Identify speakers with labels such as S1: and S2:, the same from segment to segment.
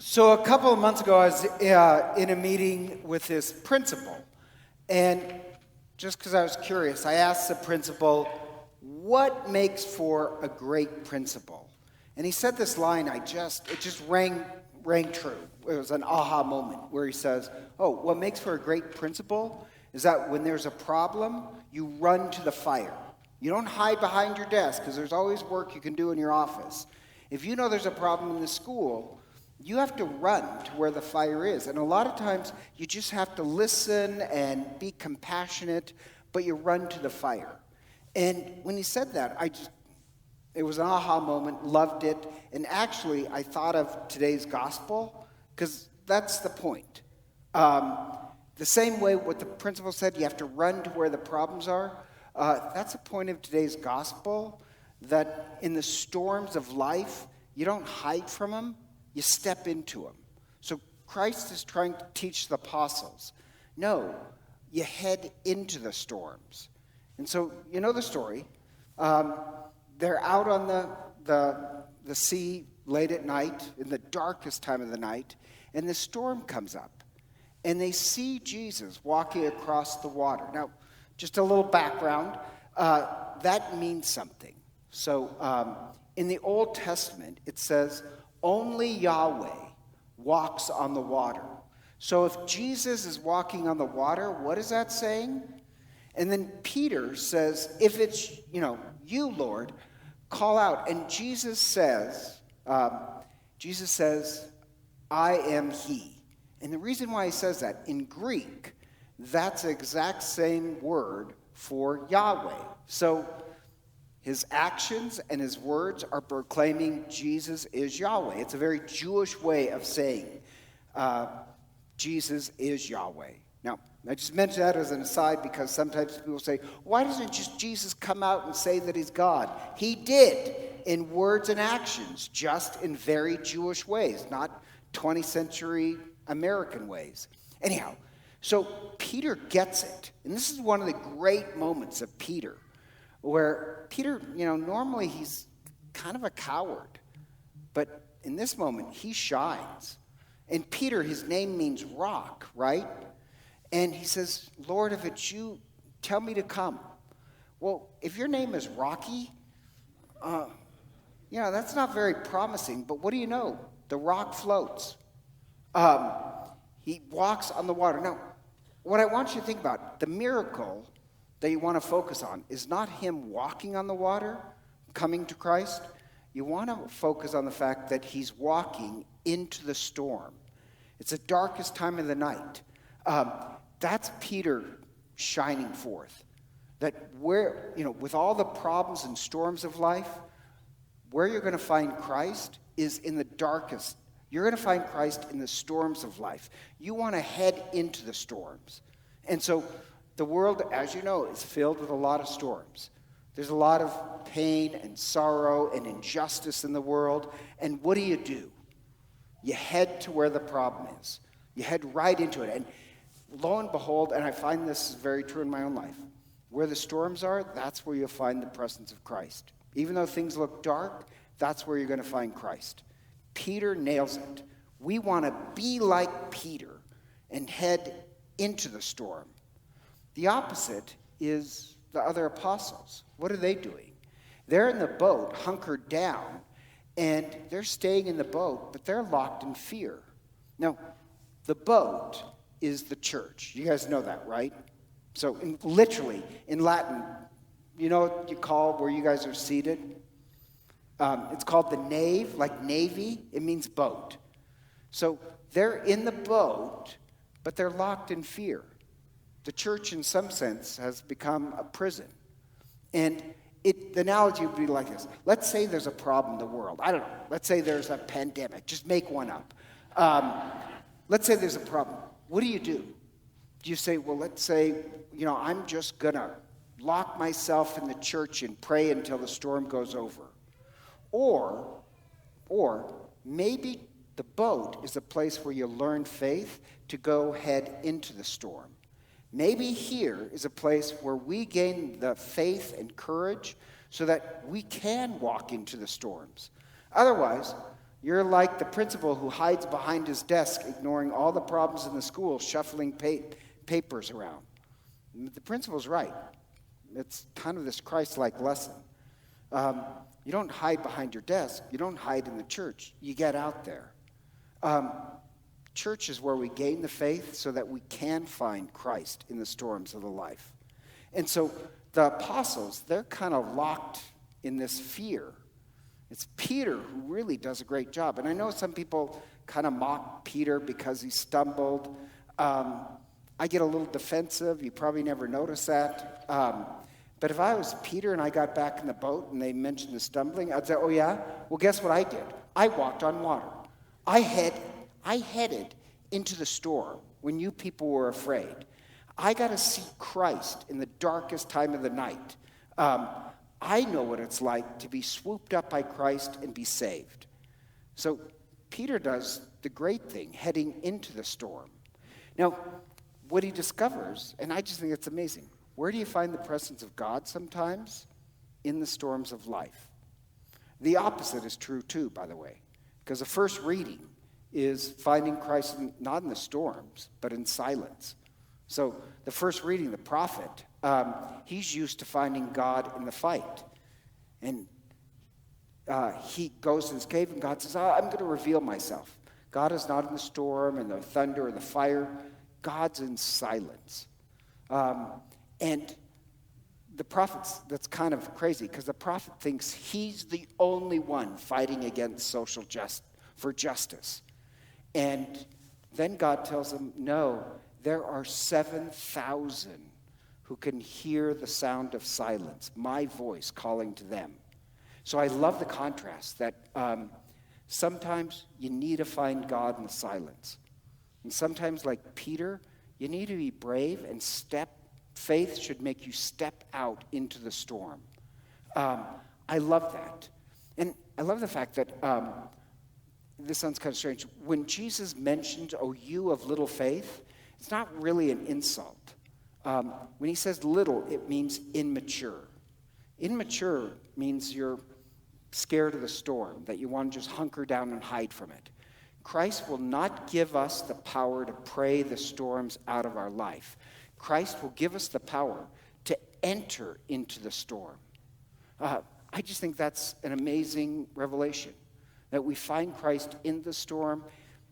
S1: So a couple of months ago, I was in a meeting with this principal, and just because I was curious, I asked the principal, what makes for a great principal? And he said this line, it just rang true. It was an aha moment where he says, what makes for a great principal is that when there's a problem, you run to the fire. You don't hide behind your desk because there's always work you can do in your office. If you know there's a problem in the school, you have to run to where the fire is. And a lot of times, you just have to listen and be compassionate, but you run to the fire. And when he said that, it was an aha moment, loved it. And actually, I thought of today's gospel, because that's the point. The same way what the principal said, you have to run to where the problems are. That's the point of today's gospel, that in the storms of life, you don't hide from them. You step into them. So Christ is trying to teach the apostles. No, you head into the storms. And so you know the story. They're out on the sea late at night, in the darkest time of the night, and the storm comes up. And they see Jesus walking across the water. Now, just a little background. That means something. So in the Old Testament, it says, only Yahweh walks on the water. So if Jesus is walking on the water, what is that saying? And then Peter says, if it's, you, Lord, call out. And Jesus says, I am he. And the reason why he says that, in Greek, that's the exact same word for Yahweh. So his actions and his words are proclaiming Jesus is Yahweh. It's a very Jewish way of saying Jesus is Yahweh. Now, I just mention that as an aside because sometimes people say, why doesn't just Jesus come out and say that he's God? He did in words and actions, just in very Jewish ways, not 20th century American ways. Anyhow, so Peter gets it. And this is one of the great moments of Peter, where Peter, normally he's kind of a coward. But in this moment, he shines. And Peter, his name means rock, right? And he says, Lord, if it's you, tell me to come. Well, if your name is Rocky, that's not very promising. But what do you know? The rock floats. He walks on the water. Now, what I want you to think about, the miracle that you want to focus on is not him walking on the water, coming to Christ. You want to focus on the fact that he's walking into the storm. It's the darkest time of the night. That's Peter shining forth. That with all the problems and storms of life, where you're going to find Christ is in the darkest. You're going to find Christ in the storms of life. You want to head into the storms. And so the world, as you know, is filled with a lot of storms. There's a lot of pain and sorrow and injustice in the world. And what do? You head to where the problem is. You head right into it. And lo and behold, and I find this is very true in my own life, where the storms are, that's where you'll find the presence of Christ. Even though things look dark, that's where you're going to find Christ. Peter nails it. We want to be like Peter and head into the storm. The opposite is the other apostles. What are they doing? They're in the boat, hunkered down, and they're staying in the boat, but they're locked in fear. Now, the boat is the church. You guys know that, right? So literally, in Latin, you know what you call where you guys are seated? It's called the nave, like navy. It means boat. So they're in the boat, but they're locked in fear. The church, in some sense, has become a prison. And the analogy would be like this. Let's say there's a problem in the world. I don't know. Let's say there's a pandemic. Just make one up. Let's say there's a problem. What do? Do you say, well, let's say, I'm just going to lock myself in the church and pray until the storm goes over? Or maybe the boat is a place where you learn faith to go head into the storm. Maybe here is a place where we gain the faith and courage so that we can walk into the storms. Otherwise, You're like the principal who hides behind his desk, ignoring all the problems in the school, shuffling papers around. The principal's right. It's kind of this Christ-like lesson. You don't hide behind your desk. You don't hide in the church. You get out there. Church is where we gain the faith so that we can find Christ in the storms of the life. And so the apostles, they're kind of locked in this fear. It's Peter who really does a great job. And I know some people kind of mock Peter because he stumbled. I get a little defensive. You probably never noticed that. But if I was Peter and I got back in the boat and they mentioned the stumbling, I'd say, oh yeah? Well, guess what I did? I walked on water. I headed into the storm when you people were afraid. I got to see Christ in the darkest time of the night. I know what it's like to be swooped up by Christ and be saved. So Peter does the great thing, heading into the storm. Now, what he discovers, and I just think it's amazing, where do you find the presence of God sometimes? In the storms of life. The opposite is true too, by the way, because the first reading is finding Christ not in the storms, but in silence. So the first reading, the prophet, he's used to finding God in the fight. And he goes to his cave and God says, I'm going to reveal myself. God is not in the storm and the thunder or the fire. God's in silence. And the prophet's, that's kind of crazy because the prophet thinks he's the only one fighting against for justice. And then God tells him, no, there are 7,000 who can hear the sound of silence, my voice calling to them. So I love the contrast that sometimes you need to find God in the silence. And sometimes, like Peter, you need to be brave and faith should make you step out into the storm. I love that. And I love the fact that, this sounds kind of strange, when Jesus mentioned, oh, you of little faith, it's not really an insult. When he says little, it means immature. Immature means you're scared of the storm, that you want to just hunker down and hide from it. Christ will not give us the power to pray the storms out of our life. Christ will give us the power to enter into the storm. I just think that's an amazing revelation, that we find Christ in the storm.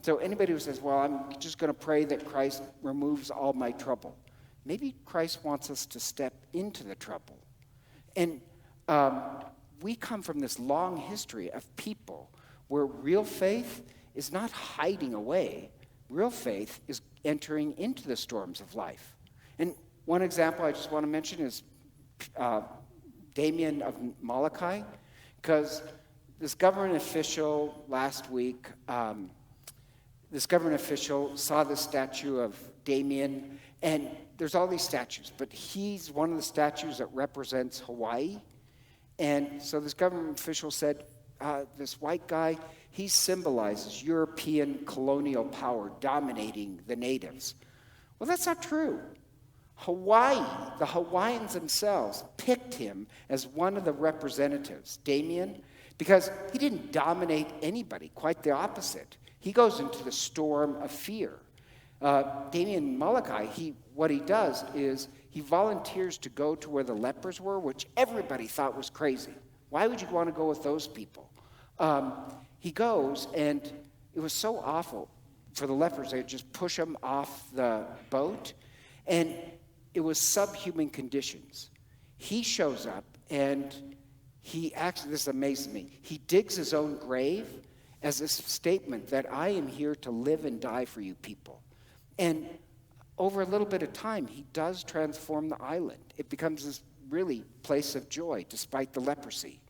S1: So anybody who says, well, I'm just going to pray that Christ removes all my trouble. Maybe Christ wants us to step into the trouble. And we come from this long history of people where real faith is not hiding away. Real faith is entering into the storms of life. And one example I just want to mention is Damien of Molokai, because this government official last week, saw the statue of Damien, and there's all these statues, but he's one of the statues that represents Hawaii. And so this government official said, this white guy, he symbolizes European colonial power dominating the natives. Well, that's not true. Hawaii, the Hawaiians themselves, picked him as one of the representatives, Damien, because he didn't dominate anybody, quite the opposite. He goes into the storm of fear. Damien Molokai, what he does is he volunteers to go to where the lepers were, which everybody thought was crazy. Why would you want to go with those people? He goes, and it was so awful for the lepers. They would just push them off the boat, and it was subhuman conditions. He shows up, and this amazes me, he digs his own grave as a statement that I am here to live and die for you people. And over a little bit of time, he does transform the island. It becomes this really place of joy despite the leprosy.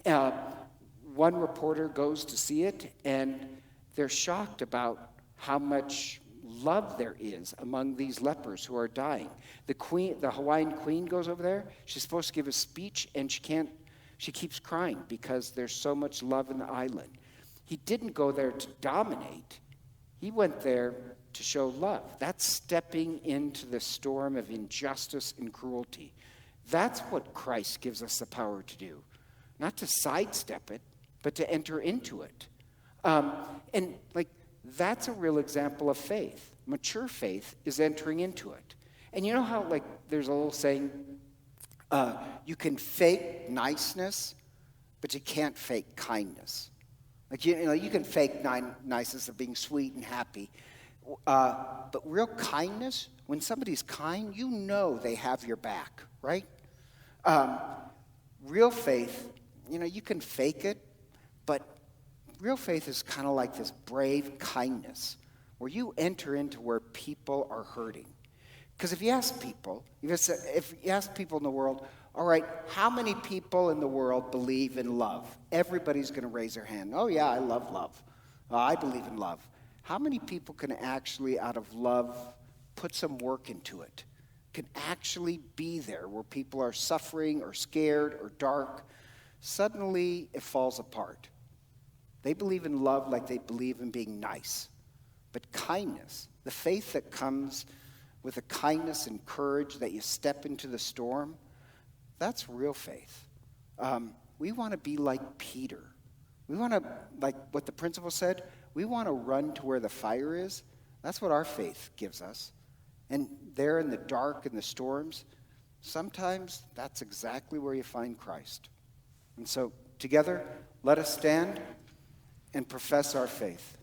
S1: One reporter goes to see it, and they're shocked about how much love there is among these lepers who are dying. The Hawaiian queen goes over there. She's supposed to give a speech, and she keeps crying because there's so much love in the island. He didn't go there to dominate. He went there to show love. That's stepping into the storm of injustice and cruelty. That's what Christ gives us the power to do. Not to sidestep it, but to enter into it. And like, that's a real example of faith. Mature faith is entering into it. And you know how, like, there's a little saying, you can fake niceness, but you can't fake kindness. Like, you know, you can fake niceness of being sweet and happy. But real kindness, when somebody's kind, you know they have your back, right? Real faith, you know, you can fake it, but real faith is kind of like this brave kindness where you enter into where people are hurting. Because if you ask people in the world, all right, how many people in the world believe in love? Everybody's going to raise their hand. Oh, yeah, I love love. I believe in love. How many people can actually, out of love, put some work into it? Can actually be there where people are suffering or scared or dark? Suddenly, it falls apart. They believe in love like they believe in being nice. But kindness, the faith that comes with a kindness and courage that you step into the storm, that's real faith. We want to be like Peter. We want to, like what the principal said, we want to run to where the fire is. That's what our faith gives us. And there in the dark and the storms, sometimes that's exactly where you find Christ. And so together, let us stand and profess our faith.